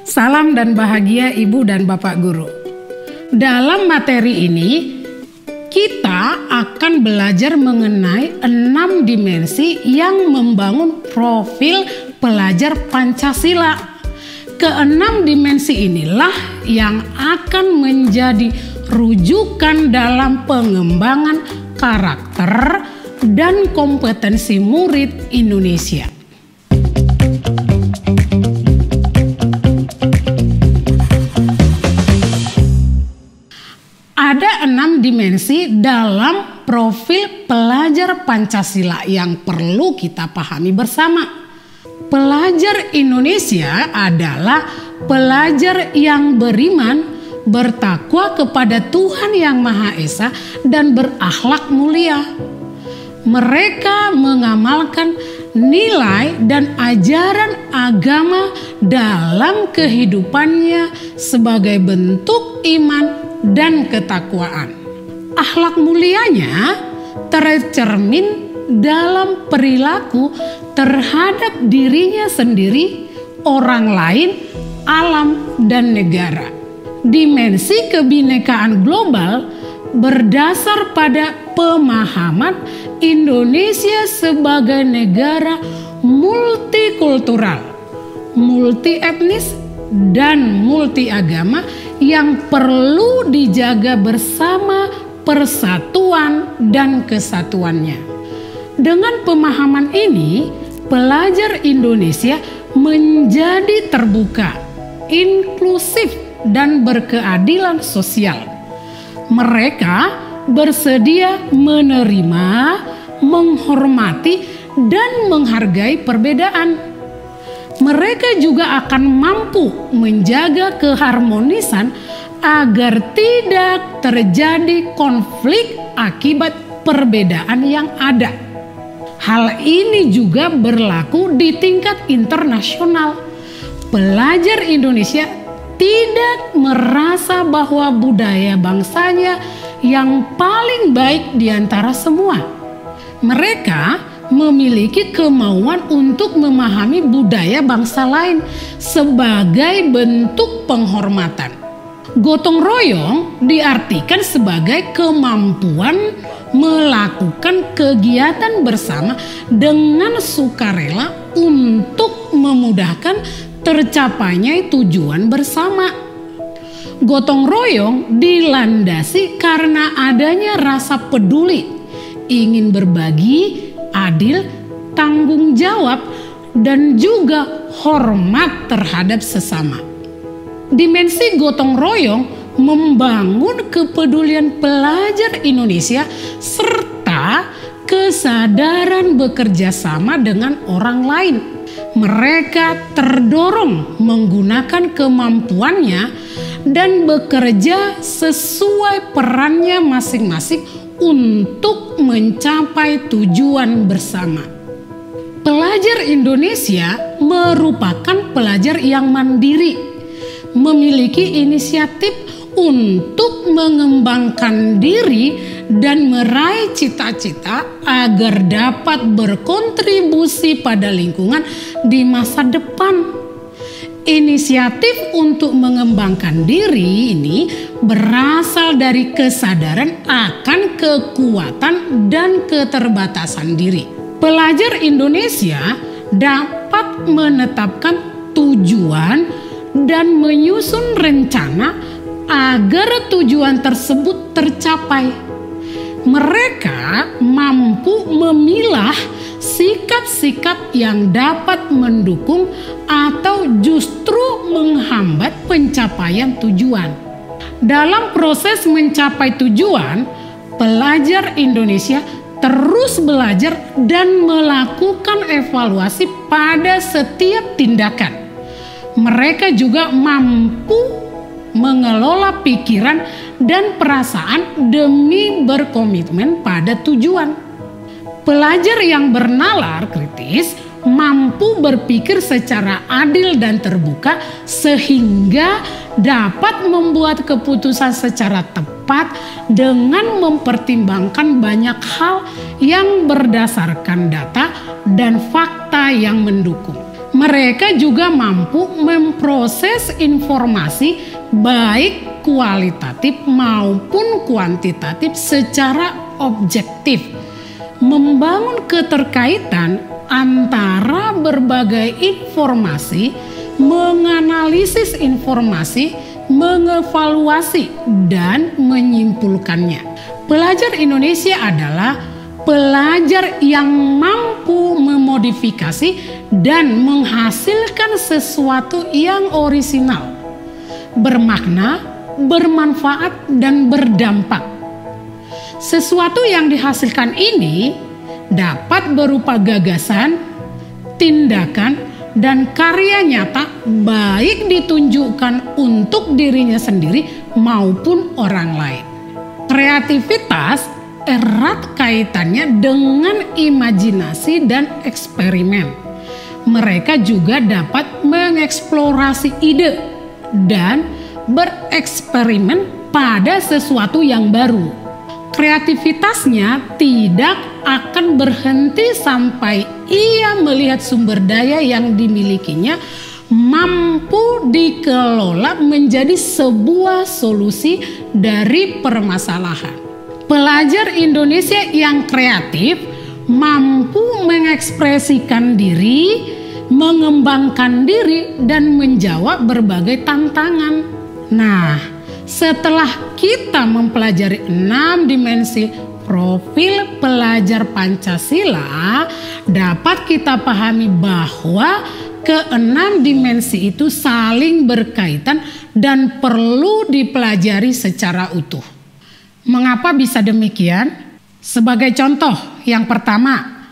Salam dan bahagia Ibu dan Bapak Guru. Dalam materi ini, kita akan belajar mengenai 6 dimensi yang membangun profil pelajar Pancasila. Keenam dimensi inilah yang akan menjadi rujukan dalam pengembangan karakter dan kompetensi murid Indonesia. Ada 6 dimensi dalam profil pelajar Pancasila yang perlu kita pahami bersama. Pelajar Indonesia adalah pelajar yang beriman, bertakwa kepada Tuhan Yang Maha Esa, dan berakhlak mulia. Mereka mengamalkan nilai dan ajaran agama dalam kehidupannya sebagai bentuk iman dan ketakwaan. Akhlak mulianya tercermin dalam perilaku terhadap dirinya sendiri, orang lain, alam, dan negara. Dimensi kebinekaan global berdasar pada pemahaman Indonesia sebagai negara multikultural, multietnis, dan multiagama yang perlu dijaga bersama persatuan dan kesatuannya. Dengan pemahaman ini, pelajar Indonesia menjadi terbuka, inklusif, dan berkeadilan sosial. Mereka bersedia menerima, menghormati, dan menghargai perbedaan. Mereka juga akan mampu menjaga keharmonisan agar tidak terjadi konflik akibat perbedaan yang ada. Hal ini juga berlaku di tingkat internasional. Pelajar Indonesia tidak merasa bahwa budaya bangsanya yang paling baik di antara semua. Mereka memiliki kemauan untuk memahami budaya bangsa lain sebagai bentuk penghormatan. Gotong royong diartikan sebagai kemampuan melakukan kegiatan bersama dengan sukarela untuk memudahkan tercapainya tujuan bersama. Gotong royong dilandasi karena adanya rasa peduli, ingin berbagi, adil, tanggung jawab, dan juga hormat terhadap sesama. Dimensi gotong royong membangun kepedulian pelajar Indonesia serta kesadaran bekerja sama dengan orang lain. Mereka terdorong menggunakan kemampuannya dan bekerja sesuai perannya masing-masing untuk mencapai tujuan bersama. Pelajar Indonesia merupakan pelajar yang mandiri, memiliki inisiatif untuk mengembangkan diri dan meraih cita-cita agar dapat berkontribusi pada lingkungan di masa depan. Inisiatif untuk mengembangkan diri ini berasal dari kesadaran akan kekuatan dan keterbatasan diri. Pelajar Indonesia dapat menetapkan tujuan dan menyusun rencana agar tujuan tersebut tercapai. Mereka mampu memilah sikap-sikap yang dapat mendukung atau justru menghambat pencapaian tujuan. Dalam proses mencapai tujuan, pelajar Indonesia terus belajar dan melakukan evaluasi pada setiap tindakan. Mereka juga mampu mengelola pikiran dan perasaan demi berkomitmen pada tujuan. Pelajar yang bernalar kritis mampu berpikir secara adil dan terbuka sehingga dapat membuat keputusan secara tepat tepat dengan mempertimbangkan banyak hal yang berdasarkan data dan fakta yang mendukung. Mereka juga mampu memproses informasi baik kualitatif maupun kuantitatif secara objektif, membangun keterkaitan antara berbagai informasi, menganalisis informasi, mengevaluasi, dan menyimpulkannya. Pelajar Indonesia adalah pelajar yang mampu memodifikasi dan menghasilkan sesuatu yang orisinal, bermakna, bermanfaat, dan berdampak. Sesuatu yang dihasilkan ini dapat berupa gagasan, tindakan, dan karya nyata baik ditunjukkan untuk dirinya sendiri maupun orang lain. Kreativitas erat kaitannya dengan imajinasi dan eksperimen. Mereka juga dapat mengeksplorasi ide dan bereksperimen pada sesuatu yang baru. Kreativitasnya tidak akan berhenti sampai ia melihat sumber daya yang dimilikinya mampu dikelola menjadi sebuah solusi dari permasalahan. Pelajar Indonesia yang kreatif mampu mengekspresikan diri, mengembangkan diri, dan menjawab berbagai tantangan. Nah, setelah kita mempelajari 6 dimensi profil pelajar Pancasila, dapat kita pahami bahwa ke-6 dimensi itu saling berkaitan dan perlu dipelajari secara utuh. Mengapa bisa demikian? Sebagai contoh, yang pertama,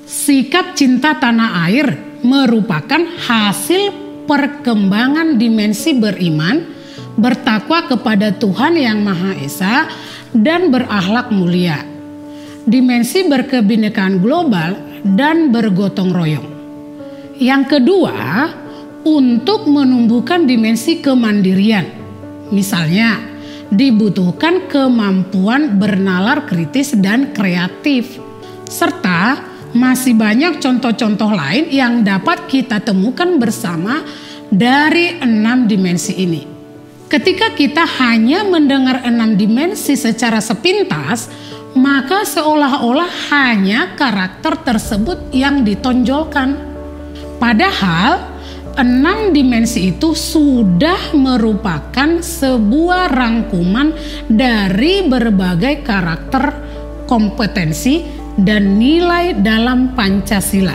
sikap cinta tanah air merupakan hasil perkembangan dimensi beriman, bertakwa kepada Tuhan Yang Maha Esa, dan berakhlak mulia. Dimensi berkebinekaan global dan bergotong royong. Yang kedua, untuk menumbuhkan dimensi kemandirian. Misalnya, dibutuhkan kemampuan bernalar kritis dan kreatif. Serta masih banyak contoh-contoh lain yang dapat kita temukan bersama dari 6 dimensi ini. Ketika kita hanya mendengar 6 dimensi secara sepintas, maka seolah-olah hanya karakter tersebut yang ditonjolkan. Padahal 6 dimensi itu sudah merupakan sebuah rangkuman dari berbagai karakter, kompetensi, dan nilai dalam Pancasila.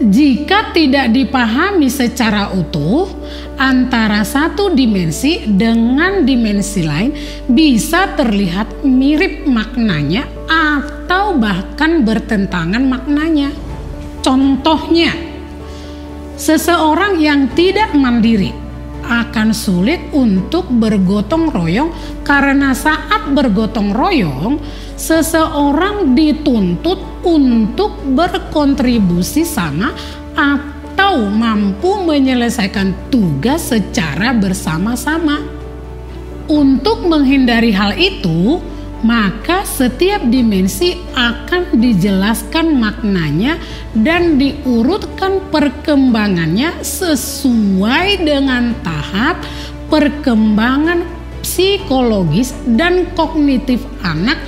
Jika tidak dipahami secara utuh, antara satu dimensi dengan dimensi lain bisa terlihat mirip maknanya atau bahkan bertentangan maknanya. Contohnya, seseorang yang tidak mandiri akan sulit untuk bergotong royong karena saat bergotong royong, seseorang dituntut untuk berkontribusi sama atau mampu menyelesaikan tugas secara bersama-sama. Untuk menghindari hal itu, maka setiap dimensi akan dijelaskan maknanya dan diurutkan perkembangannya sesuai dengan tahap perkembangan psikologis dan kognitif anak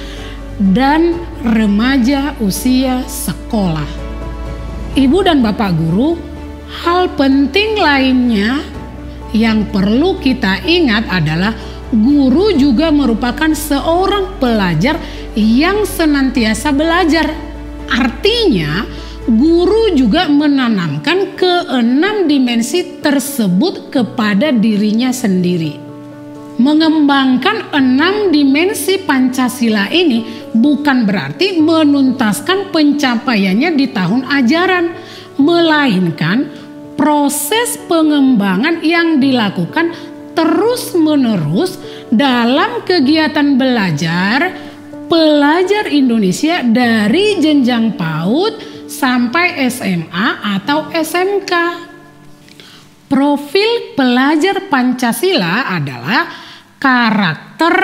dan remaja usia sekolah. Ibu dan Bapak Guru, hal penting lainnya yang perlu kita ingat adalah guru juga merupakan seorang pelajar yang senantiasa belajar. Artinya, guru juga menanamkan ke-6 dimensi tersebut kepada dirinya sendiri. Mengembangkan 6 dimensi Pancasila ini bukan berarti menuntaskan pencapaiannya di tahun ajaran, melainkan proses pengembangan yang dilakukan terus-menerus dalam kegiatan belajar pelajar Indonesia dari jenjang PAUD sampai SMA atau SMK. Profil pelajar Pancasila adalah karakter,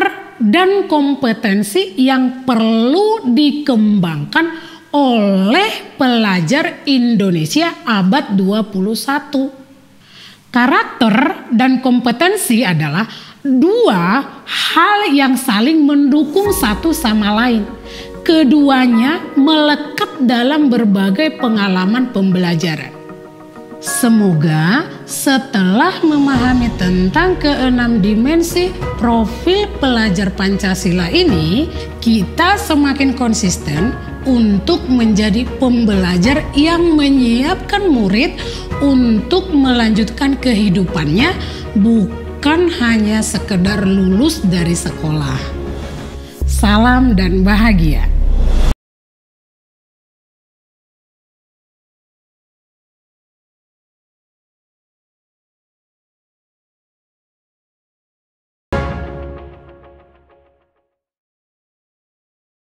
dan kompetensi yang perlu dikembangkan oleh pelajar Indonesia abad 21. Karakter dan kompetensi adalah dua hal yang saling mendukung satu sama lain. Keduanya melekat dalam berbagai pengalaman pembelajaran. Semoga setelah memahami tentang keenam dimensi profil pelajar Pancasila ini, kita semakin konsisten untuk menjadi pembelajar yang menyiapkan murid untuk melanjutkan kehidupannya, bukan hanya sekedar lulus dari sekolah. Salam dan bahagia.